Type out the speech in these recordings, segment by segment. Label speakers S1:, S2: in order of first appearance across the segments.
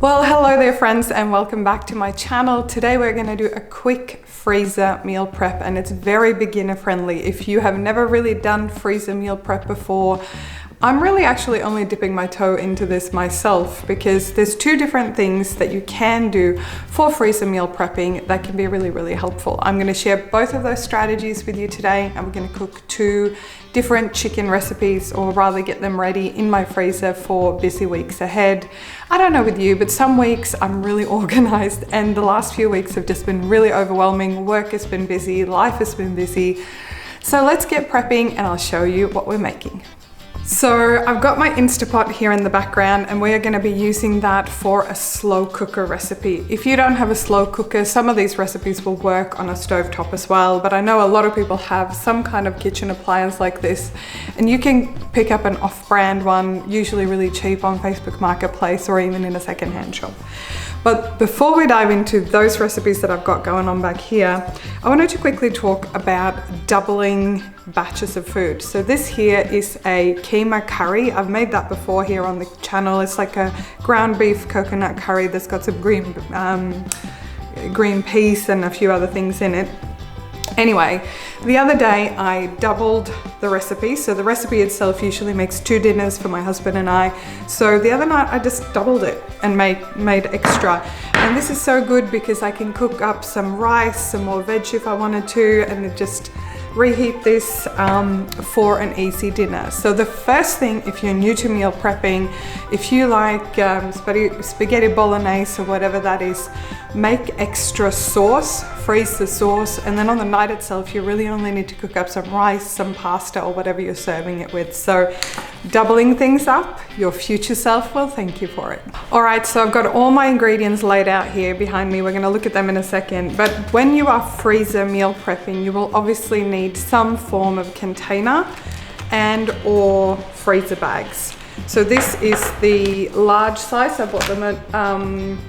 S1: Well, hello there friends and welcome back to my channel. Today we're going to do a quick freezer meal prep and it's very beginner friendly. If you have never really done freezer meal prep before, I'm really actually only dipping my toe into this myself because there's two different things that you can do for freezer meal prepping that can be really helpful. I'm going to share both of those strategies with you today and we're going to cook two different chicken recipes, or rather get them ready in my freezer for busy weeks ahead. I don't know with you, but some weeks I'm really organized and the last few weeks have just been really overwhelming. Work has been busy, life has been busy. So let's get prepping and I'll show you what we're making. So I've got my Instapot here in the background and we are going to be using that for a slow cooker recipe. If you don't have a slow cooker, some of these recipes will work on a stovetop as well, but I know a lot of people have some kind of kitchen appliance like this and you can pick up an off-brand one, usually really cheap on Facebook Marketplace or even in a secondhand shop. But before we dive into those recipes that I've got going on back here, I wanted to quickly talk about doubling batches of food. So this here is a keema curry. I've made that before here on the channel. It's like a ground beef coconut curry that's got some green peas and a few other things in it. Anyway, the other day I doubled the recipe. So the recipe itself usually makes 2 dinners for my husband and I. So the other night I just doubled it and made extra. And this is so good because I can cook up some rice, some more veg if I wanted to, and then just reheat this for an easy dinner. So the first thing, if you're new to meal prepping, if you like spaghetti bolognese or whatever that is, make extra sauce, freeze the sauce, and then on the night itself you really only need to cook up some rice, some pasta or whatever you're serving it with. So doubling things up, your future self will thank you for it. Alright, so I've got all my ingredients laid out here behind me. We're going to look at them in a second, but when you are freezer meal prepping, you will obviously need some form of container and or freezer bags. So this is the large size. I bought them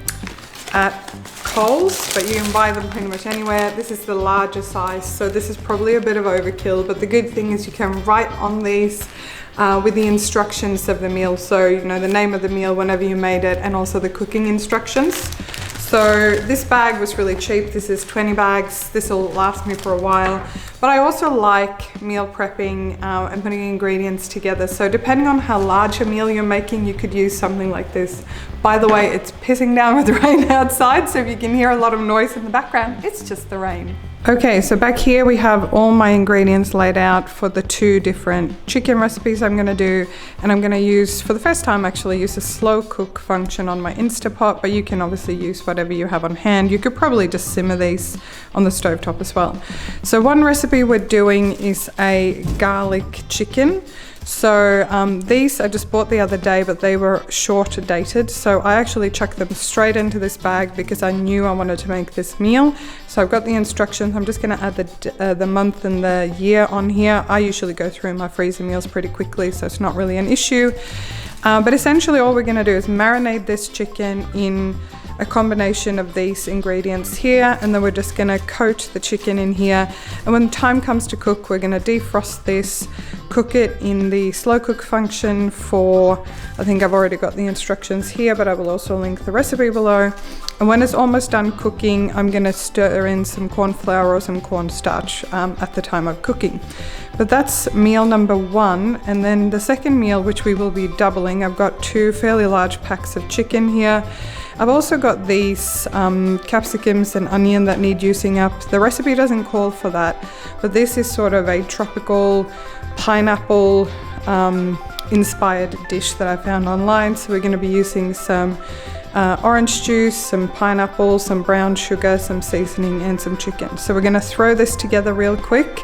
S1: at Coles, but you can buy them pretty much anywhere. This is the larger size, so this is probably a bit of overkill, but the good thing is you can write on these with the instructions of the meal. So you know the name of the meal whenever you made it and also the cooking instructions. So this bag was really cheap. This is 20 bags. This will last me for a while. But I also like meal prepping and putting ingredients together. So depending on how large a meal you're making, you could use something like this. By the way, it's pissing down with rain outside, so if you can hear a lot of noise in the background, it's just the rain. Okay, so back here we have all my ingredients laid out for the two different chicken recipes I'm going to do, and I'm going to use, for the first time actually, use a slow cook function on my Instapot, but you can obviously use whatever you have on hand. You could probably just simmer these on the stovetop as well. So one recipe we're doing is a garlic chicken. So these I just bought the other day, but they were short dated. So I actually chucked them straight into this bag because I knew I wanted to make this meal. So I've got the instructions. I'm just going to add the month and the year on here. I usually go through my freezer meals pretty quickly, so it's not really an issue. But essentially all we're going to do is marinate this chicken in a combination of these ingredients here, and then we're just going to coat the chicken in here, and when time comes to cook we're going to defrost this, cook it in the slow cook function for, I think I've already got the instructions here, but I will also link the recipe below. And when it's almost done cooking, I'm going to stir in some corn flour or some cornstarch at the time of cooking. But that's meal number 1. And then the second meal, which we will be doubling, I've got 2 fairly large packs of chicken here. I've also got these capsicums and onion that need using up. The recipe doesn't call for that, but this is sort of a tropical pineapple inspired dish that I found online. So we're going to be using some orange juice, some pineapple, some brown sugar, some seasoning and some chicken. So we're going to throw this together real quick,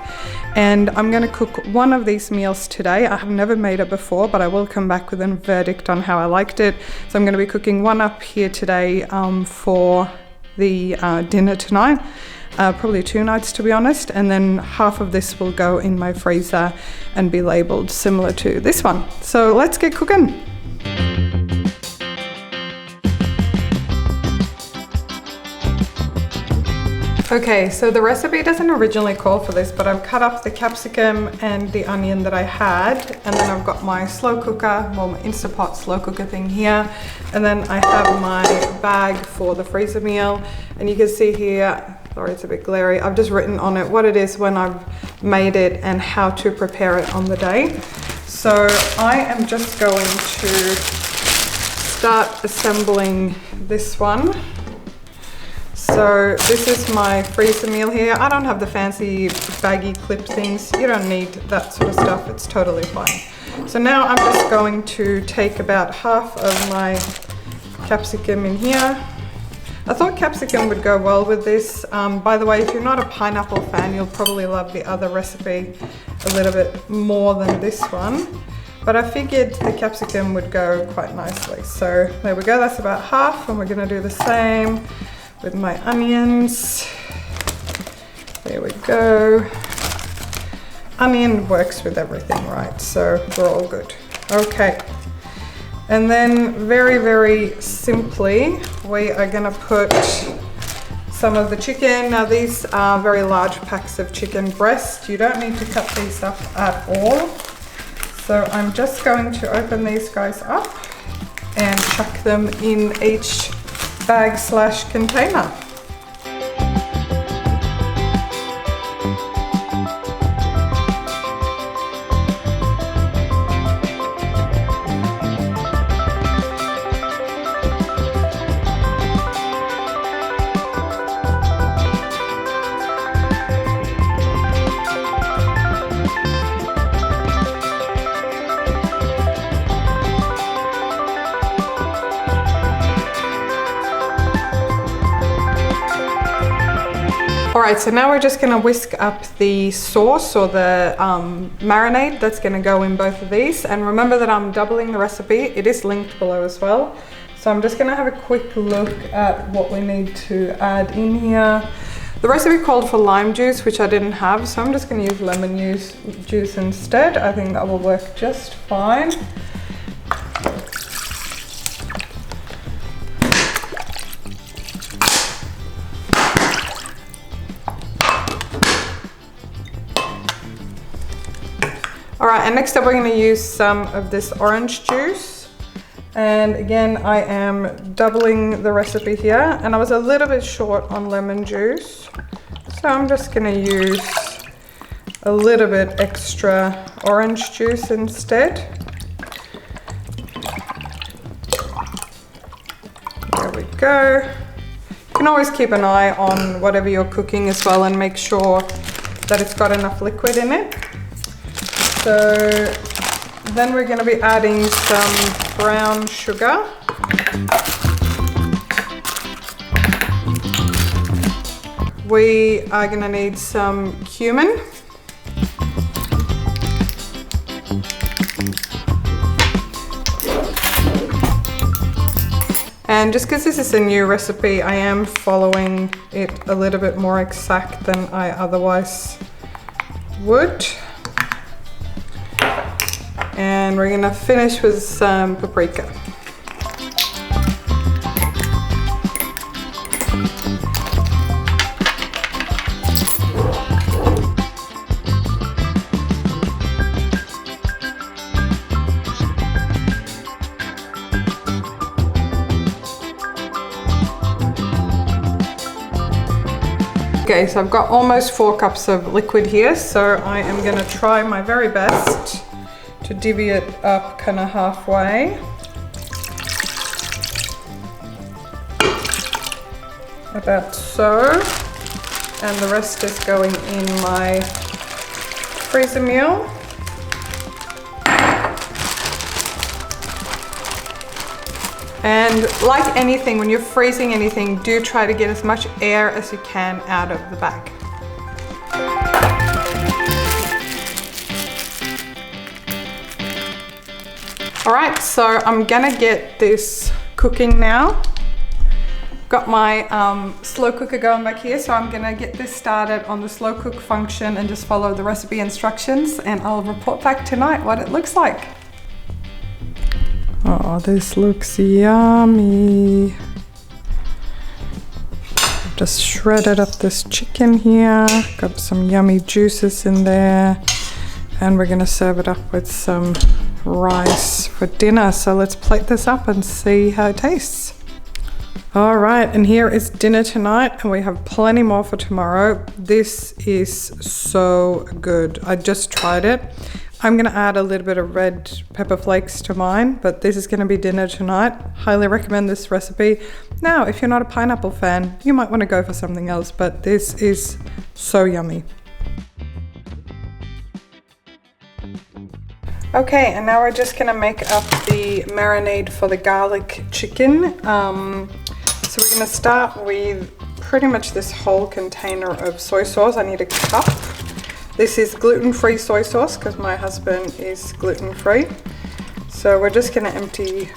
S1: and I'm going to cook one of these meals today. I have never made it before, but I will come back with a verdict on how I liked it. So I'm going to be cooking one up here today for the dinner tonight. Probably 2 nights to be honest, and then half of this will go in my freezer and be labeled similar to this one. So let's get cooking. Okay, so the recipe doesn't originally call for this, but I've cut up the capsicum and the onion that I had, and then I've got my slow cooker, well, my Instapot slow cooker thing here, and then I have my bag for the freezer meal, and you can see here, sorry it's a bit glary, I've just written on it what it is when I've made it and how to prepare it on the day. So I am just going to start assembling this one. So this is my freezer meal here. I don't have the fancy baggy clip things. You don't need that sort of stuff. It's totally fine. So now I'm just going to take about half of my capsicum in here. I thought capsicum would go well with this. By the way, if you're not a pineapple fan, you'll probably love the other recipe a little bit more than this one. But I figured the capsicum would go quite nicely. So there we go, that's about half, and we're gonna do the same with my onions. There we go. Onion works with everything, right? So we're all good. Okay. And then very, very simply, we are gonna put some of the chicken. Now these are very large packs of chicken breast. You don't need to cut these up at all. So I'm just going to open these guys up and chuck them in each bag/container. All right, so now we're just gonna whisk up the sauce or the marinade that's gonna go in both of these. And remember that I'm doubling the recipe. It is linked below as well. So I'm just gonna have a quick look at what we need to add in here. The recipe called for lime juice, which I didn't have, so I'm just gonna use lemon juice instead. I think that will work just fine. All right, and next up we're gonna use some of this orange juice. And again, I am doubling the recipe here, and I was a little bit short on lemon juice. So I'm just gonna use a little bit extra orange juice instead. There we go. You can always keep an eye on whatever you're cooking as well and make sure that it's got enough liquid in it. So then we're going to be adding some brown sugar. We are going to need some cumin. And just because this is a new recipe, I am following it a little bit more exact than I otherwise would. And we're gonna finish with some paprika. Okay, so I've got almost 4 cups of liquid here, so I am gonna try my very best to divvy it up kind of halfway. About so. And the rest is going in my freezer meal. And like anything, when you're freezing anything, do try to get as much air as you can out of the bag. All right, so I'm gonna get this cooking now. Got my slow cooker going back here, so I'm gonna get this started on the slow cook function and just follow the recipe instructions, and I'll report back tonight what it looks like. Oh, this looks yummy. Just shredded up this chicken here. Got some yummy juices in there. And we're gonna serve it up with some rice for dinner. So let's plate this up and see how it tastes. All right, and here is dinner tonight, and we have plenty more for tomorrow. This is so good. I just tried it. I'm gonna add a little bit of red pepper flakes to mine, but this is gonna be dinner tonight. Highly recommend this recipe. Now, if you're not a pineapple fan, you might wanna go for something else, but this is so yummy. Okay, and now we're just gonna make up the marinade for the garlic chicken. So we're gonna start with pretty much this whole container of soy sauce. I need a cup. This is gluten-free soy sauce because my husband is gluten-free. So we're just gonna empty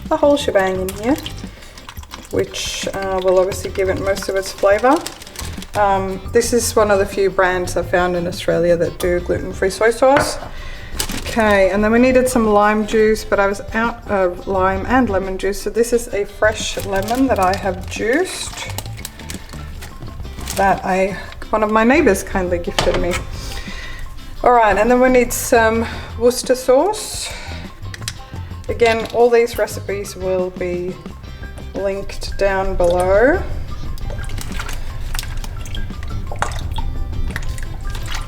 S1: the whole shebang in here, which will obviously give it most of its flavor. This is one of the few brands I've found in Australia that do gluten-free soy sauce. Okay, and then we needed some lime juice, but I was out of lime and lemon juice. So this is a fresh lemon that I have juiced that one of my neighbors kindly gifted me. All right, and then we need some Worcester sauce. Again, all these recipes will be linked down below.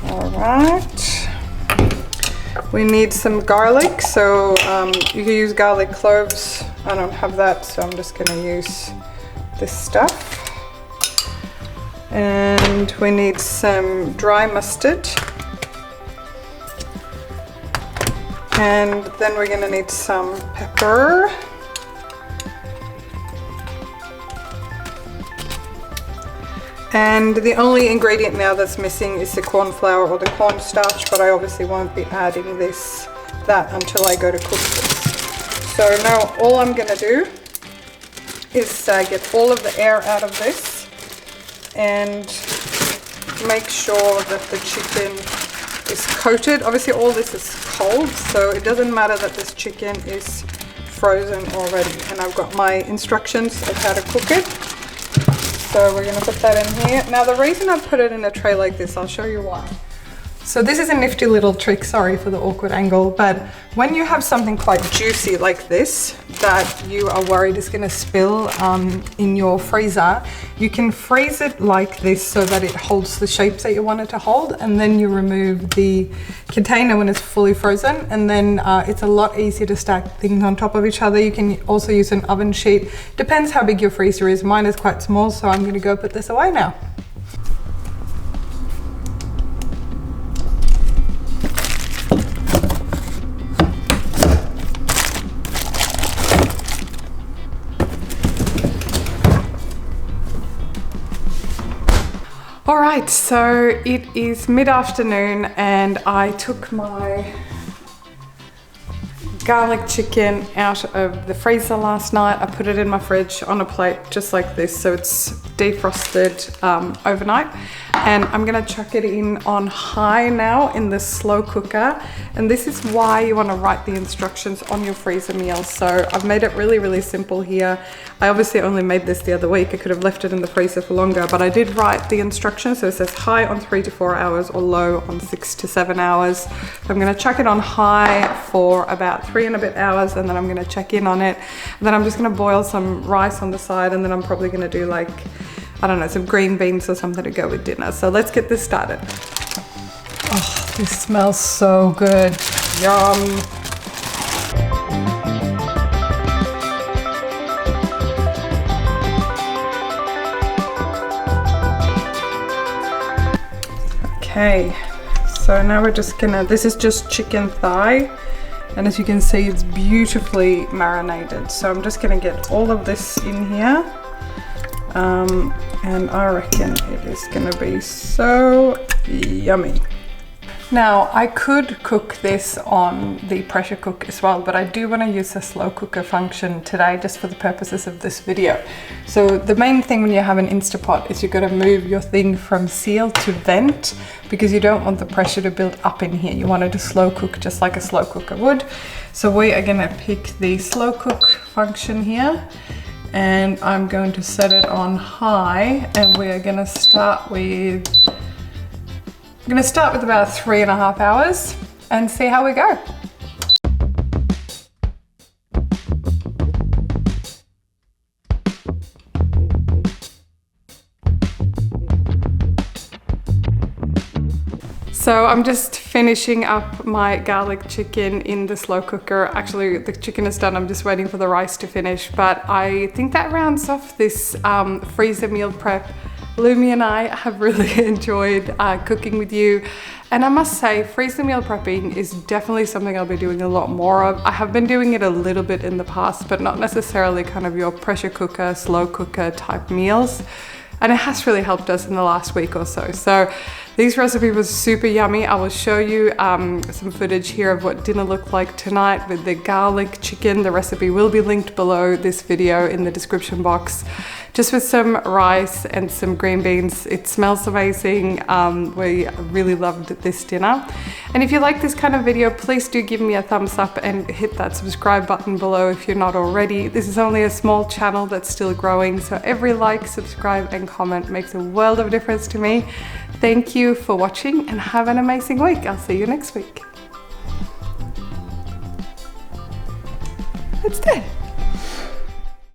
S1: All right. We need some garlic, so you can use garlic cloves. I don't have that, so I'm just gonna use this stuff. And we need some dry mustard. And then we're gonna need some pepper. And the only ingredient now that's missing is the corn flour or the cornstarch, but I obviously won't be adding that until I go to cook this. So now all I'm gonna do is get all of the air out of this and make sure that the chicken is coated. Obviously all this is cold, so it doesn't matter that this chicken is frozen already. And I've got my instructions of how to cook it. So we're gonna put that in here. Now the reason I put it in a tray like this, I'll show you why. So this is a nifty little trick, sorry for the awkward angle, but when you have something quite juicy like this that you are worried is gonna spill in your freezer, you can freeze it like this so that it holds the shapes that you want it to hold, and then you remove the container when it's fully frozen, and then it's a lot easier to stack things on top of each other. You can also use an oven sheet. Depends how big your freezer is. Mine is quite small, so I'm gonna go put this away now. All right, so it is mid-afternoon and I took my garlic chicken out of the freezer last night. I put it in my fridge on a plate just like this, so it's defrosted overnight, and I'm gonna chuck it in on high now in the slow cooker. And this is why you want to write the instructions on your freezer meals. So I've made it really simple here. I obviously only made this the other week. I could have left it in the freezer for longer, but I did write the instructions. So it says high on 3 to 4 hours or low on 6 to 7 hours. So I'm gonna chuck it on high for about 3 and a bit hours, and then I'm gonna check in on it. And then I'm just gonna boil some rice on the side, and then I'm probably gonna do like, I don't know, some green beans or something to go with dinner. So let's get this started. Oh, this smells so good. Yum. Okay, so now we're just gonna, this is just chicken thigh, and as you can see it's beautifully marinated. So I'm just gonna get all of this in here, and I reckon it is gonna be so yummy. Now I could cook this on the pressure cook as well, but I do want to use the slow cooker function today just for the purposes of this video. So the main thing when you have an Instapot is you've got to move your thing from seal to vent, because you don't want the pressure to build up in here. You want it to slow cook just like a slow cooker would. So we are going to pick the slow cook function here. and I'm going to set it on high, and we're gonna start with, about 3.5 hours and see how we go. So I'm just finishing up my garlic chicken in the slow cooker. Actually, the chicken is done. I'm just waiting for the rice to finish, but I think that rounds off this freezer meal prep. Lumi and I have really enjoyed cooking with you. And I must say, freezer meal prepping is definitely something I'll be doing a lot more of. I have been doing it a little bit in the past, but not necessarily kind of your pressure cooker, slow cooker type meals. And it has really helped us in the last week or so. So this recipe was super yummy. I will show you some footage here of what dinner looked like tonight with the garlic chicken. The recipe will be linked below this video in the description box. Just with some rice and some green beans. It smells amazing. We really loved this dinner. And if you like this kind of video, please do give me a thumbs up and hit that subscribe button below if you're not already. This is only a small channel that's still growing, so every like, subscribe and comment makes a world of difference to me. Thank you for watching and have an amazing week. I'll see you next week. It's dead.